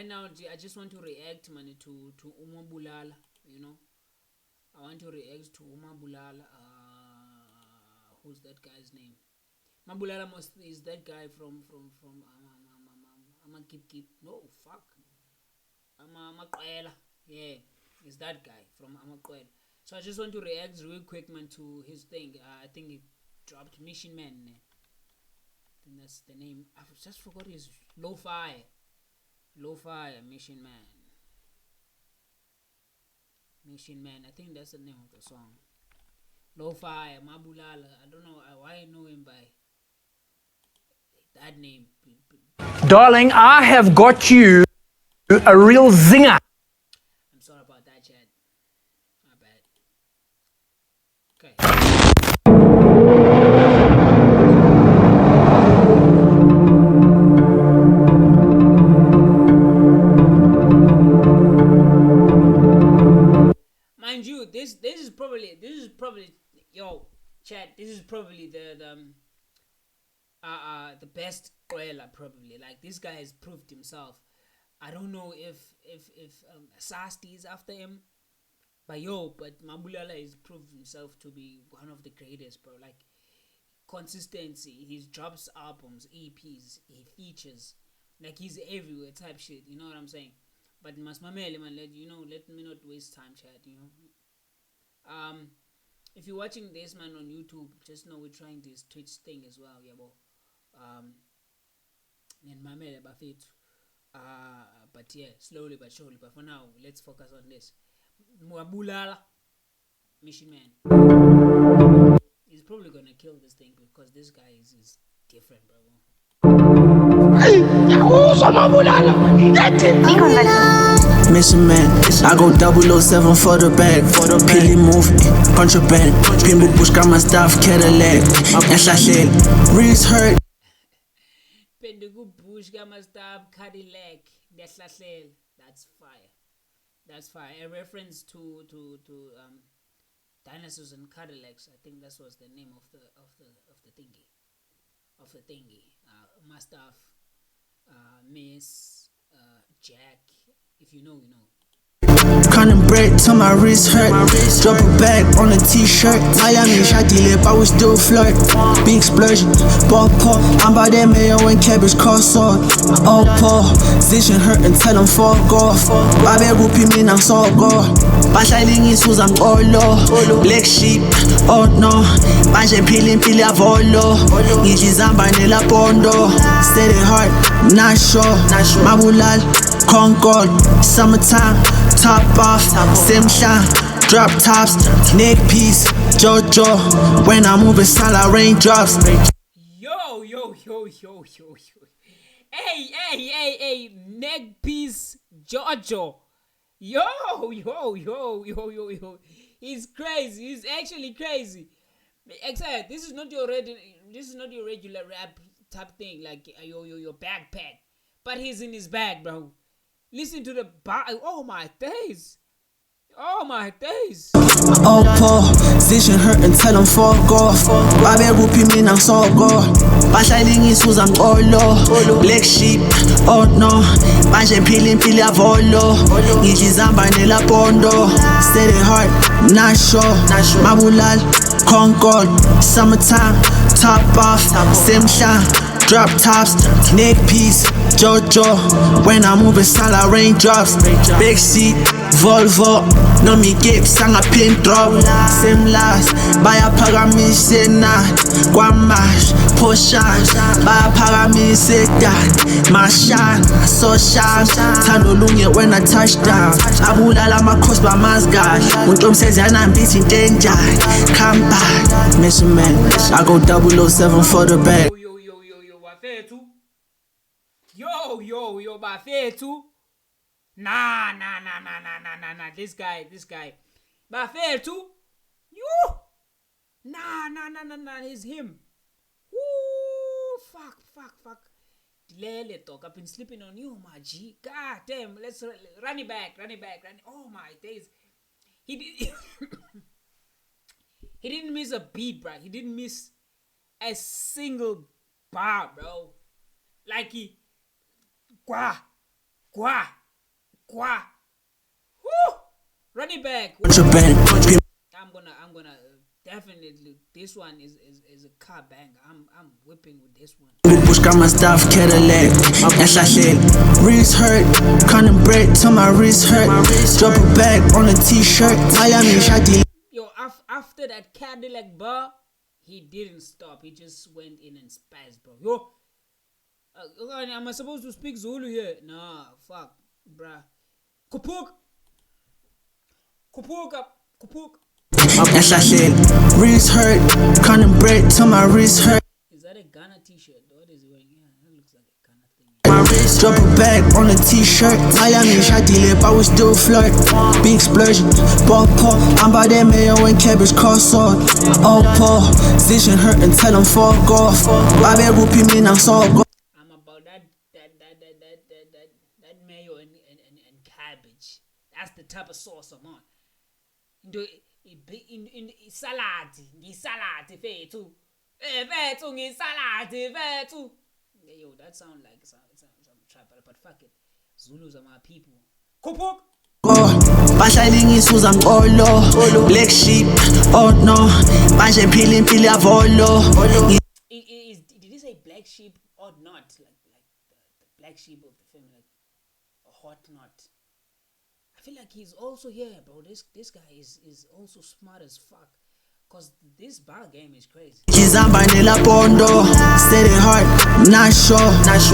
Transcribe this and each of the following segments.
right now I just want to react man to Umabulala, you know. I want to react to Umabulala. Who's that guy's name? Mabulala is that guy from Keep. No, fuck. Amaqela. Yeah, is that guy from Amaqela. So I just want to react real quick, man, to his thing. I think he dropped Mission Man. I think that's the name. I just forgot his Lowfeye. Lowfeye, Mission Man. Mission Man. I think that's the name of the song. Lowfeye, Mabulala. I don't know why I know him by that name. Darling, I have got you a real zinger. I'm sorry about that, Chad. My bad. Okay. Mind you, this is probably yo, Chad. This is probably the best trailer probably. Like this guy has proved himself. I don't know if Sasti is after him, but Mabulala has proved himself to be one of the greatest, bro. Like consistency, he drops albums, EPs, he features, like he's everywhere type shit. You know what I'm saying? But Masmamele man, let me not waste time, Chad. You know. If you're watching this man on YouTube, just know we're trying this Twitch thing as well, yeah, bo. Mamele bafethu. But yeah, slowly but surely. But for now, let's focus on this. Mwabulala, Mission Man. He's probably gonna kill this thing because this guy is different, bro. Mission Man, I go 007 for the bag. Pilly move, contraband. Pimbo push got my stuff, Cadillac. And Reese hurt. Bush Gamma Stab Cadillac. That's fire. That's fire. A reference to dinosaurs and Cadillacs. I think that was the name of the thingy. Of the thingy. Mustaf, Miss, Jack. If you know, you know. Cutting bread till my wrist hurt. Drop a bag on a t-shirt. Miami shot the lip, I was still flirt. Big explosion, ball paw. I'm by that mayo and cabbage cross on. Oh, paw. Position hurt and tell them fuck off. Babe whoopie me now so go. Battling is who's I'm all low. Black sheep, oh no. Manje peeling avolo. Ngithi zamba nela pondo. Steady heart, not sure. Mabulal, Concord, summertime. Top off, same shine, drop tops, neck piece, JoJo. When I move, it's all raindrops. Yo. Hey, neck piece, JoJo. Yo. He's crazy. He's actually crazy. Except this is not your regular rap type thing, like your backpack. But he's in his bag, bro. Listen to the bar. Oh my days. Oh, position hurt and tell them fuck off. Babe whoopie me now so go. Battling is who's I'm all low. Black sheep, oh no. Manje peeling avolo. Ngithi zamba nela pondo. Steady heart, not sure. Mabulal, Concord, summertime. Top off, same shine. Drop tops, neck piece, JoJo. When I move, it's all raindrops. Big seat, Volvo. No me get sang a pin drop. Same last, buy a paramise na. Guamash, push on. Buy a paramise that. My shine, so shine. Tano lunge when I touch down. Abulala ma cross by Mazga. Untom says I'm beating danger. Come back, Mission Man. I go 007 for the bag. Yo, bafethu. Nah. This guy. Bafethu. You. Nah. It's him. Woo. Fuck. Dilele dog. I've been sleeping on you, my G. God damn. Let's run it back. Oh my days. He didn't miss a beat, bro. He didn't miss a single bar, bro. Like he. Gwa. Woo! Run it back. I'm gonna definitely. This one is a car banger. I'm whipping with this one. Bush got my stuff, Cadillac. Wrist hurt, cutting bread till my wrist hurt. Drop a bag on a t-shirt. Miami shawty. Yo, after that Cadillac bar, he didn't stop. He just went in and spazzed, bro. Yo, am I supposed to speak Zulu here? Nah, fuck, bruh. Kupuk. Wrist hurt, cutting bread till my wrist hurt. Is that a Ghana t-shirt? What is he wearing? Yeah, that looks like a Ghana thing. My wrist, drop a bag on a t-shirt. Miami shawty lip, I was still flirt. Big explosion, ball pop. I'm by that mayo and cabbage cross on. Oh, Paul, vision hurt and tell him fuck off. Babe whoopie me now so go. I'm about that mayo and cabbage. That's the type of sauce I'm on. In salad, fethu. Fethu salad, fethu. Yo, that sound like some trap, but fuck it. Zulus are my people. Kupuk. Bahlaling isuza ngolo. Black sheep, oh no. Manje phili avolo. Did he say black sheep or not? Like the black sheep of the family, like a hot knot. I feel like he's also here, bro. This guy is also smart as fuck. Cause this bar game is crazy. Kizamba nela pondo, steady heart, not sure.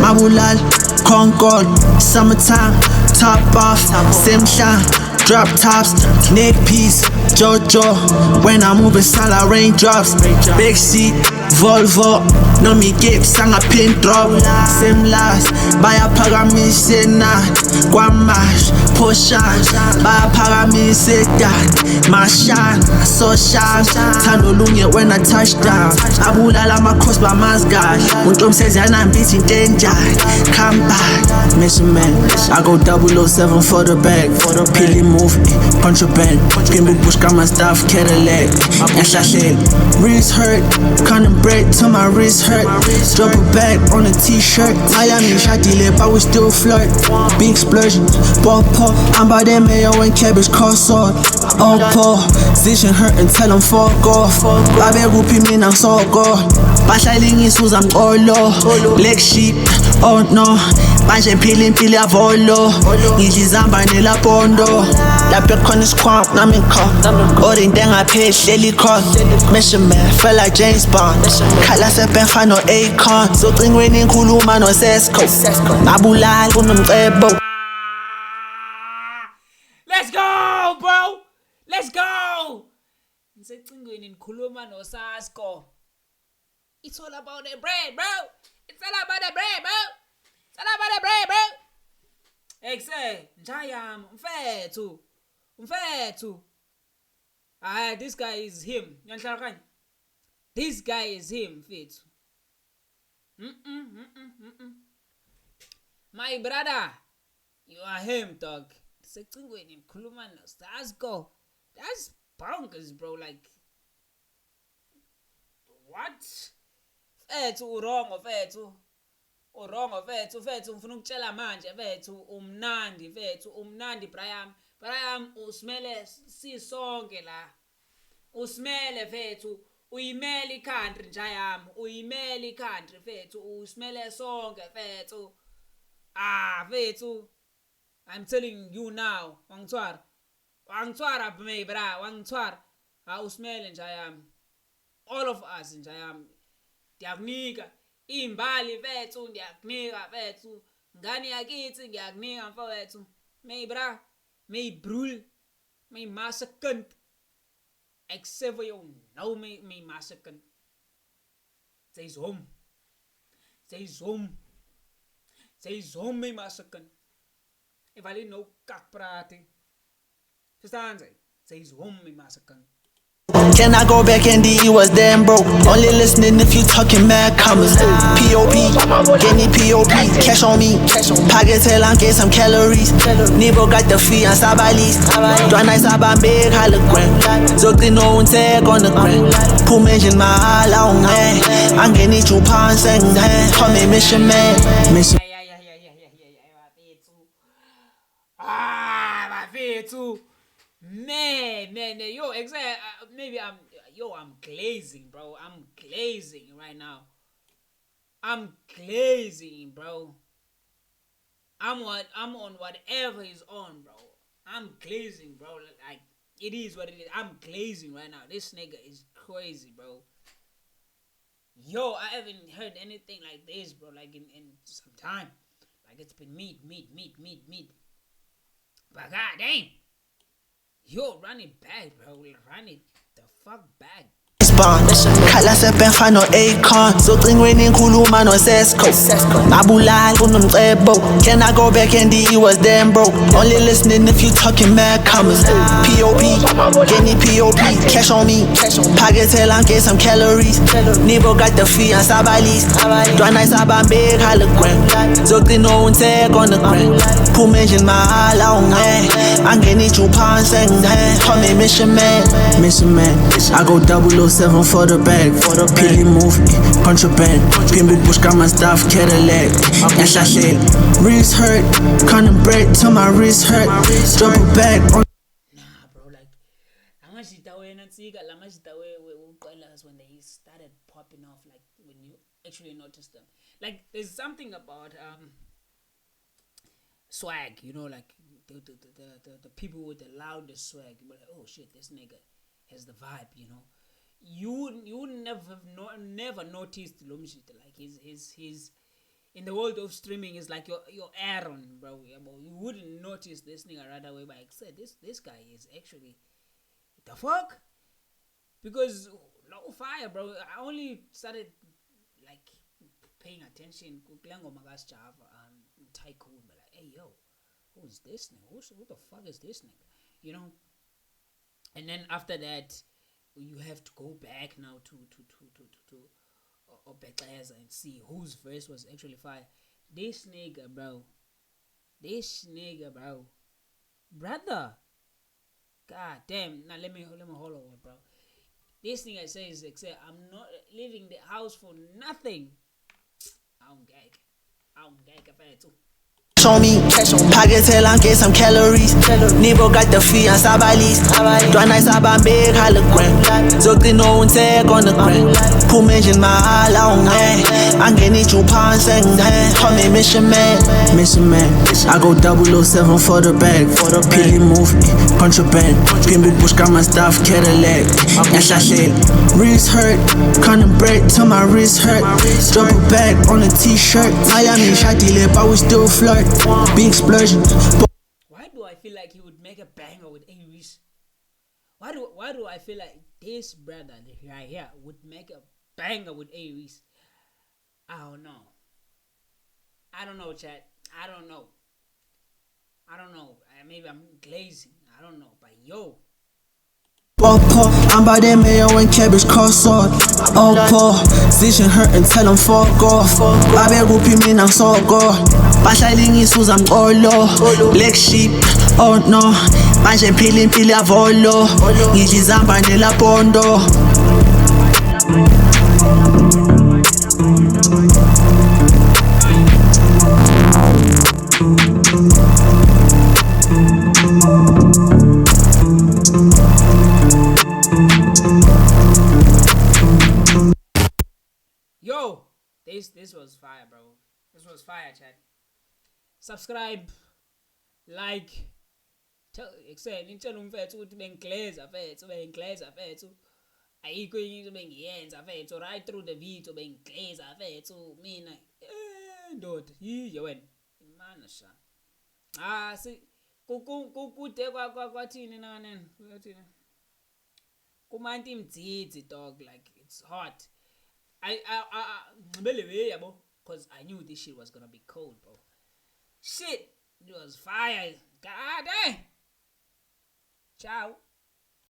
Mabulal, Concord, summertime, top off, Simsha, drop tops, neck piece, Jojo. When I move, it's all raindrops. Big seat, Volvo, no me get sang a pin drop. Same last, buy a paramisena, Guamash, Poshan, buy a paramiseta, Mashan, so shine, Tanolunye when I touch down. Abulala my cross by Mazgad. Untom says I'm beating danger. Come back, mission man. I go 007 for the bag, Pili move, punch a band. Gimbo Bush got my stuff, Cadillac. Wrist hurt, cutting bread till my wrist hurt. Drop a bag on a t-shirt. Miami shawty lip, I was still flirt. Big explosion, ball pop. I'm by that mayo and cabbage cross on. Oh, Paul, vision hurt and tell him fuck off. Babe whoopie me now so go. Bahlaling isuza ngolo. Black sheep, oh no. Manje phili avolo. Ngidlizamba nela pondo. Lapha khona isikhwama nami ngikho. Orintenga page daily cross. Mission man, feel like James Bond. Khala sebenga no Akon. Socingweni ngikhuluma no Sesco. Mabulala kunomcebo. Let's go, bro. Let's go. Ngisecingweni ngikhuluma no Sasco. It's all about the bread, bro. It's all about the bread, bro. It's all about the bread, bro. Exe, njayam, mfethu. This guy is him. This guy is him, mfethu. My brother, you are him, dog. Secingweni ngikhuluma no Sasco. That's bonkers, bro. Like, what? Fethu urongo fethu. Fethu ngifuna ukutshela manje fethu umnandi Brian usmele sisonke la. Usmele fethu uyimele country njayami, uyimele country fethu usmele sonke fethu. Fethu, I'm telling you now, wangitwara me bra, wangitwara. Usmele njayami. All of us njayami. Ndiyakunika imbali fethu, ndiyakunika fethu. Ngani yakithi ngiyakunika mfowethu. May bra, may brul, may massacre. Except for you, no may massacre. Say's home. Say's home may massacre. If I didn't know kak praten. Verstaan ze? Say's home may massacre. Can I go back and he was damn broke? Only listening if you talking mad commas. P.O.P. Get me P.O.P. Cash on me. Pocket tail and get some calories. Nibo got the fee and sabalis. Do a nice about big hologram. Zokti no one tag on the ground. Pull mention my all on man. I'm getting £2 saying that. Call me mission man. Mission. Afethu. Man, yo, exactly. Maybe I'm glazing, bro. I'm glazing right now. I'm glazing, bro. I'm on whatever is on, bro. I'm glazing, bro. Like it is what it is. I'm glazing right now. This nigga is crazy, bro. Yo, I haven't heard anything like this, bro. Like in some time. Like it's been meat. But god damn. Yo, run it back, bro. Run it the fuck back. Khala sepefa no Akon Zocingweni ngikhuluma no Sesco Ngabulala kunomcebo Can I go back and he was damn broke Only listening if you talking mad commas P.O.P. Getting P.O.P. Cash on me Pocket tell I'm get some calories Nibo got the fee and sabalis Dwana sabambe hologram Zocino unteg on the gram Pumenjin mahala unge Angeni chupan seng Call me Mission Man I go 007 for the bag Pili move, contraband Pimbi bush got my stuff, Cadillac Yashashel, wrist hurt Cutting bread till my wrist hurt Drop a bag on Nah, bro, like when they started popping off, like when you actually notice them. Like there's something about swag, you know, like the people with the loudest swag. You're like, oh shit, this nigga has the vibe, you know. You never noticed Lomshit, like his in the world of streaming is like your Aaron, bro. You wouldn't notice this nigga right away, but I said this guy is actually the fuck, because Lowfeye, bro. I only started like paying attention to Magas Java and Tycoon, but like, hey yo, who's this nigga? Who the fuck is this nigga? You know. And then after that, you have to go back now to Obexeza and see whose verse was actually fire. This nigga, bro. Brother. God damn. Now let me hold on, bro. This nigga says, I'm not leaving the house for nothing. I don't gag affair too. Show me, pocket tell I'm get some calories Nibo got the fee and sabalis Dwana sabambe hologram Zocino unteg on the gram Pumenjin mahala unge Angeni chupan seng Call me Mission Man I go 007 for the bag Pili move, contraband Pimbi bush got my stuff, Cadillac Yashashel, wrist hurt Cutting bread till my wrist hurt Drop a bag on a t-shirt Miami shadile but we still flirt Big explosion. Why do I feel like he would make a banger with Aries? Why do I feel like this brother right here would make a banger with Aries? I don't know, chat. I don't know. Maybe I'm glazing. I don't know. But yo. I'm by them mayo and cabbage cross-sword Position hurt and tell them fuck off Babe rupi mina sogo Bahlala ngisuza mqolo Black sheep, oh no Manje phili avolo Ngidla izamba nelapondo Yo, this was fire, bro. This was fire, chat. Subscribe, like, ngitshela umfethu ukuthi bengiglaze afethu. Ayikho enye into bengiyenza afethu. Right through the video bengiglaze afethu. Mina ndoda, yiye wena. Imana sha. Si kude kwathini nanene. Kwathini. Kumanti imdzidzi dog, like it's hot. I yabo, cause I knew this shit was gonna be cold, bro. Shit, it was fire. God damn. Ciao.